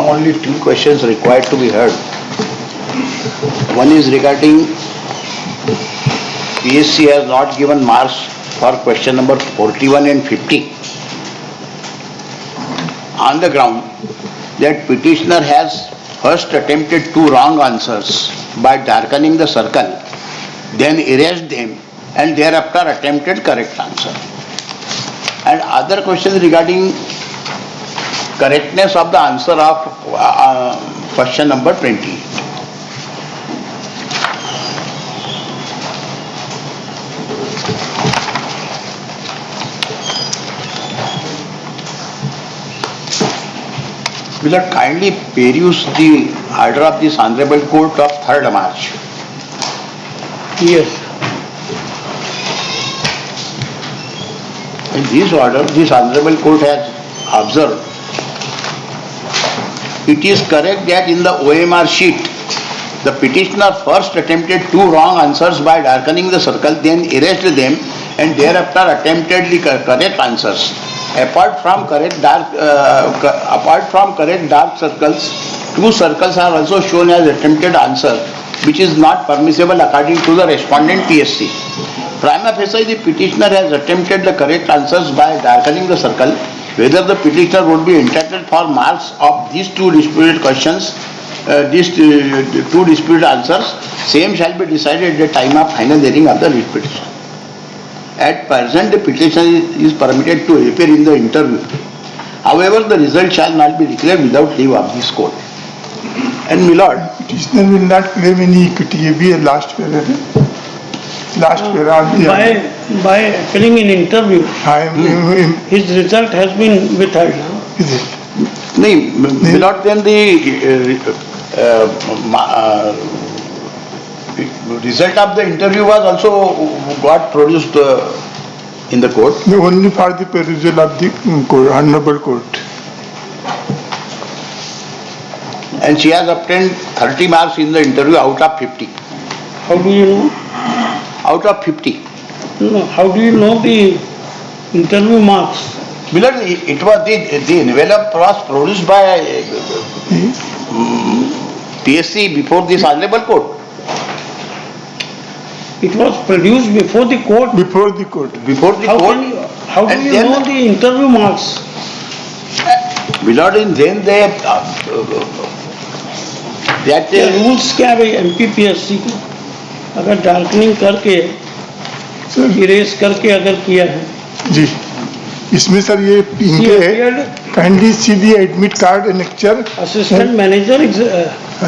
now only two questions required to be heard. One is regarding PSC has not given marks for question number 41 and 50 on the ground that petitioner has first attempted two wrong answers by darkening the circle, then erased them and thereafter attempted correct answer. And other questions regarding correctness of the answer of question number 20. Will you kindly peruse the order of this Honorable Court of 3rd March? Yes. In this order, this Honorable Court has observed, it is correct that in the OMR sheet, the petitioner first attempted two wrong answers by darkening the circle, then erased them and thereafter attempted the correct answers. Apart from correct dark circles, two circles are also shown as attempted answer, which is not permissible according to the respondent PSC. Prima facie, the petitioner has attempted the correct answers by darkening the circle. Whether the petitioner would be entitled for marks of these two disputed questions, these two disputed answers, same shall be decided at the time of final hearing of the writ petition. At present, the petitioner is permitted to appear in the interview. However, the result shall not be declared without leave of this court. And my lord, petitioner will not claim any equity. ये भी last para है. Last para. By appearing in interview, his result has been withheld. Is it? No, my lord, then the result of the interview was also got produced in the court. No, only for the perusal of the court, Honorable Court. And she has obtained 30 marks in the interview out of 50. How do you know? Out of 50. No, how do you know the interview marks? Because it was the envelope was produced by PSC before this Honorable Court. It was produced before the court. Before the court. Before the court. How do you know the interview marks? Without in then they that rules क्या है भाई MPPSC के? अगर darkening करके erase करके अगर किया है जी, इसमें सर ये इनके है kindly see the admit card annexure assistant manager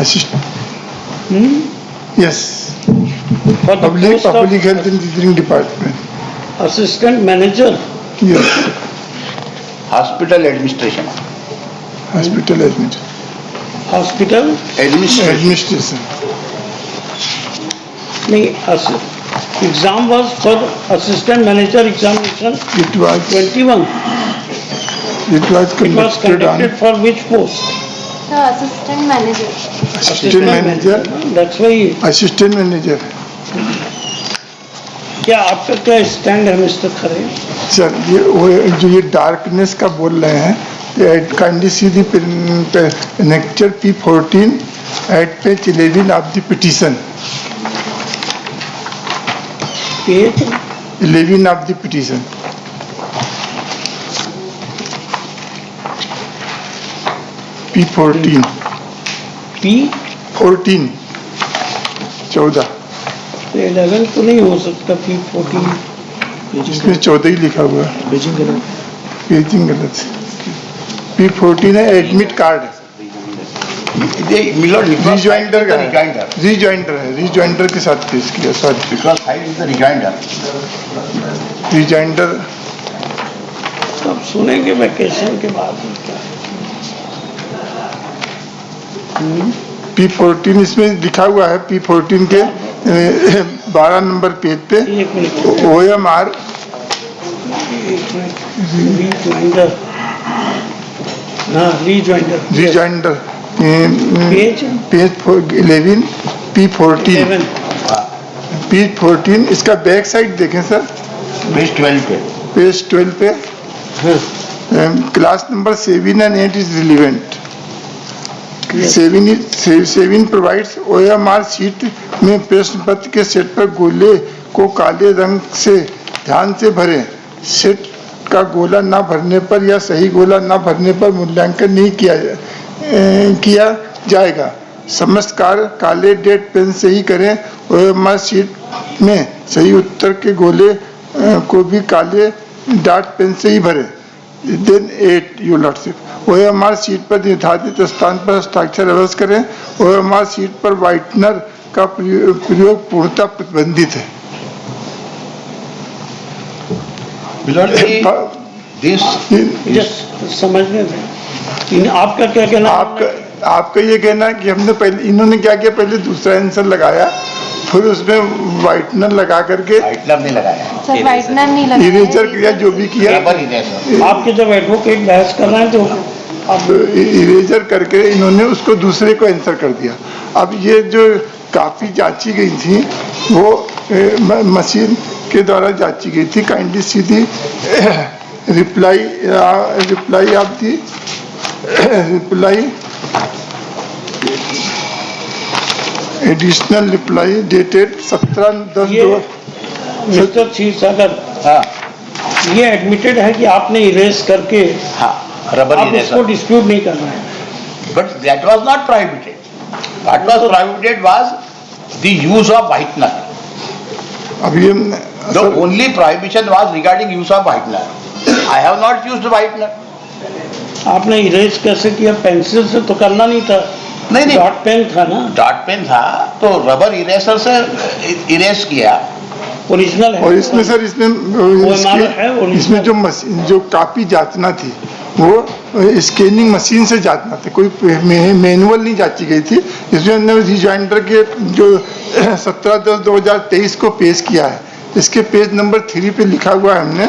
assistant yes public health and teaching department assistant manager yes hospital administration administration नहीं exam was for assistant manager examination it was 21 it was conducted for which post? Assistant manager. Assistant manager That's why. Assistant manager क्या आपका क्या stand है mister खरे? Sir ये जो ये darkness का बोल रहे हैं, kindly see the annexure P14 at page 11 of the petition. Page 11 of the petition. P14. P14. 14. 11 तो नहीं हो सकता P14. इसमें 14 ही लिखा हुआ है. पेजिंग गलत. P14 है एडमिट कार्ड. रिजॉइंडर का रिजॉइंडर के साथ पेश किया. Sorry because I is the rejoinder. Rejoinder अब सुनेंगे वैकेशन के बाद. P14 इसमें लिखा हुआ है. P14 के 12 नंबर पेज पे एक minute OMR rejoinder page 11 P14 इसका बैक साइड देखें सर. पेज 12 पे. पेज 12 पे class number 7 and 8 is relevant. Seven provides OMR sheet में प्रश्न पत्र के सेट पर गोले को काले रंग से ध्यान से भरें। सेट का गोला ना भरने पर या सही गोला ना भरने पर मूल्यांकन नहीं किया जाएगा। समस्त कार्य काले डेट पेन से ही करें। OMR शीट में सही उत्तर के गोले को भी काले डार्ट पेन से ही भरें। Then 8 your lordship, OMR sheet पर निर्धारित स्थान पर हस्ताक्षर अवश्य करें। OMR शीट पर व्हाइटनर का प्रयोग पूर्णतः प्रतिबंधित है। समझने दें। आपका क्या कहना? आपका ये कहना है कि हमने पहले, इन्होंने क्या किया, पहले दूसरा आंसर लगाया, फिर उसमें व्हाइटनर लगा करके, व्हाइटनर नहीं लगाया, सर व्हाइटनर नहीं लगाया, इरेजर किया, जो भी किया। आपके जब एडवोकेट बहस कर रहे हैं तो आप इरेजर करके इन्होंने उसको दूसरे को आंसर कर दिया। अब ये जो काफी जांची गई थी वो मशीन के द्वारा जांची गई थी। Kindly Sidhi reply of the reply additional reply dated 17/10/2। Mister Kshirsagar, हाँ ये एडमिटेड है कि आपने इरेज करके, हाँ रबर आप उसको डिस्प्यूट नहीं करना है। But that was not prohibited. What was prohibited was the use of whitener. अब ये The only prohibition was regarding use of whitener. I have not used whitener. आपने इरेज कैसे किया? पेंसिल से तो करना नहीं था, नहीं डॉट पेन था ना, डॉट पेन था तो रबर इरेजर से इरेज किया। ओरिजिनल है। और इसमें सर इसमें जो मशीन, जो कापी जांचना थी वो स्कैनिंग मशीन से जांचना था, कोई मैनुअल नहीं जांची गई थी। इसमें हमने रिजॉइंडर के जो 17/10/2023 को पेश किया है, इसके पेज नंबर 3 पे लिखा हुआ है हमने,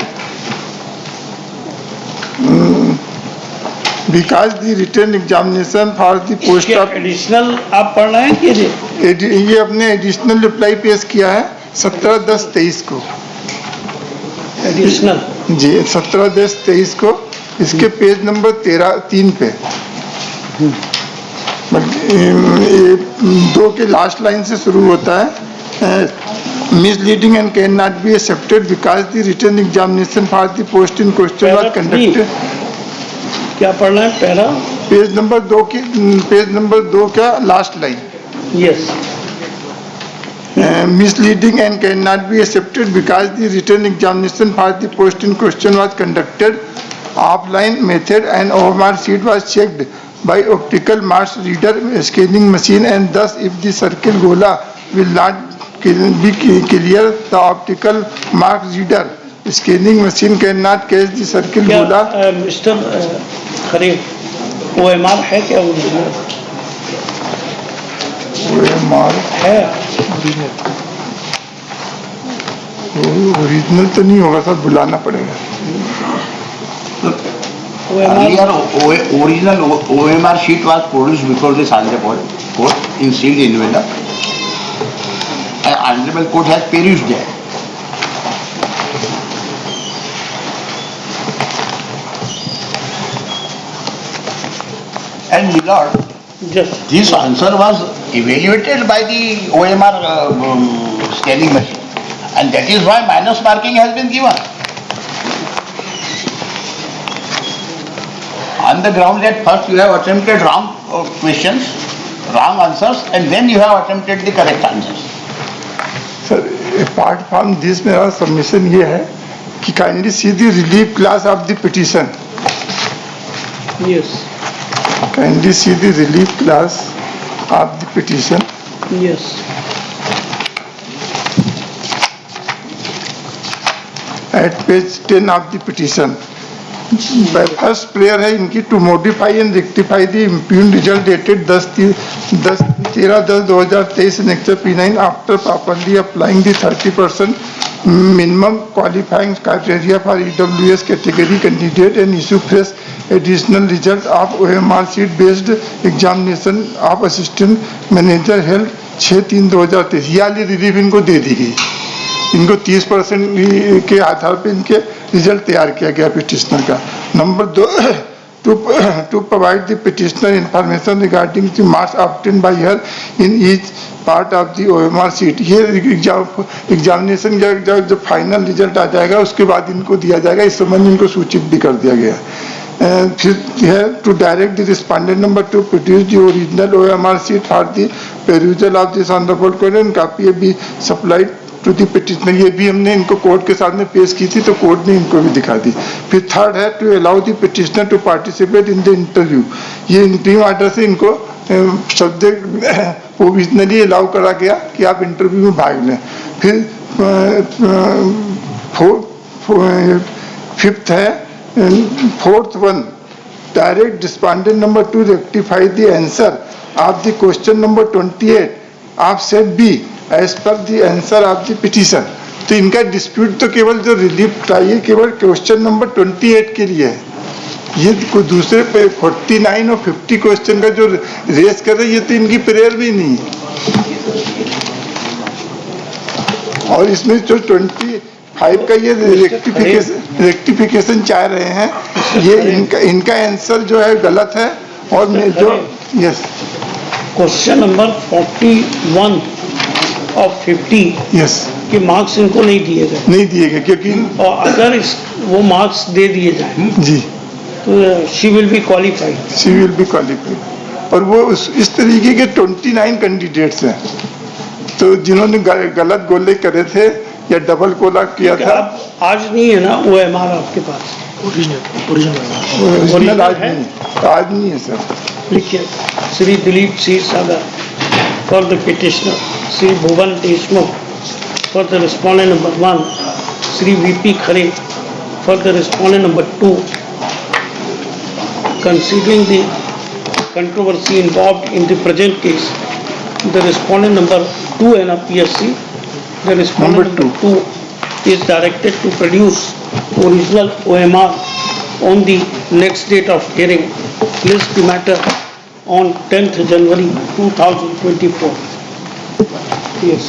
because the written examination for the post of additional आप पढ़ रहे हैं कि ये अपने एडिशनल रिप्लाई पेश किया है 17/10/23 को। एडिशनल जी 17/10/23 को, इसके पेज नंबर 3 पे 2 के लास्ट लाइन से शुरू होता है। Misleading and cannot be accepted because the written examination for the post in question was conducted. क्या पढ़ना है? पहला पेज नंबर 2 का last line. Yes. Misleading and cannot be accepted because the written examination for the post in question was conducted offline method and OMR sheet was checked by optical mass reader scanning machine, and thus if the circle gola will not be clear, the optical mark reader scanning machine cannot catch the circle gola। Mister खरीद, OMR है क्या? OMR है, original तो नहीं होगा sir, बुलाना पड़ेगा। Original OMR sheet was produced before the Honorable Court in sealed envelope. An Honorable Court has perused that. And my lord, just this answer was evaluated by the OMR scanning machine, and that is why minus marking has been given. On the ground that first you have attempted wrong questions, wrong answers, and then you have attempted the correct answers. Sir, apart from this, मेरा submission ये है कि kindly see the relief clause of the petition. yes, Kindly see the relief clause of the petition. yes. At page 10 of the petition. First prayer है इनकी to modify and rectify the impugned result dated 13/10/2023 in Lecture P9 after properly applying the 30% minimum qualifying criteria for EWS category candidate and issue fresh additional result of OMR sheet based examination of assistant manager held 6/3/2023। ये वाली relief इनको दे दी गई। इनको 30% के आधार पर इनके result तैयार किया गया पिटिशनर का। Number 2, to provide the petitioner information regarding the marks obtained by her in each part of the OMR sheet. ये एग्जामिनेशन का जब फाइनल रिजल्ट आ जाएगा उसके बाद इनको दिया जाएगा, इस संबंध में इनको सूचित भी कर दिया गया है। Further to direct the respondent number two produce the original OMR sheet for the perusal of this honorable court and copy be supplied to the petitioner. ये भी हमने इनको कोर्ट के सामने पेश की थी तो कोर्ट ने इनको भी दिखा दी। फिर थर्ड है to allow the petitioner to participate in the interview. ये इंटरव्यू ऑर्डर से इनको सब्जेक्ट प्रोविजनली अलाउ करा गया कि आप इंटरव्यू में भाग लें। फिर फिफ्थ है fourth one direct respondent number two rectify the answer of the question number 28 of set B as per the answer of the petition. तो इनका डिस्प्यूट तो केवल जो रिलीफ चाहिए केवल क्वेश्चन नंबर 28 के लिए है। ये कोई दूसरे पे 49 और 50 क्वेश्चन का जो रेस कर रहे हैं ये तो इनकी प्रेयर भी नहीं है। और इसमें जो 25 का ये रेक्टिफिकेशन चाह रहे हैं, ये इनका आंसर जो है गलत है। और मैं जो यस क्वेश्चन नंबर 41 और 50 यस के मार्क्स इनको नहीं दिए गए, नहीं दिए गए क्योंकि और अगर वो मार्क्स दे दिए जाए जी तो she will be qualified. She will be qualified. और वो इस तरीके के 29 कैंडिडेट्स हैं तो जिन्होंने गलत गोले करे थे या डबल गोला किया था। अब आज नहीं है ना OMR आपके पास? ओरिजिनल आज नहीं है, आज नहीं है सर। लिखिए Shri Dilip C Sagar for the petitioner, Shri Bhuvan Deshmukh for the respondent number 1, Shri VP Khare for the respondent number 2। Considering the controversy involved in the present case, the respondent number 2 and PSC, the respondent number 2 is directed to produce original OMR on the next date of hearing. List the matter on 10th January 2024. Yes.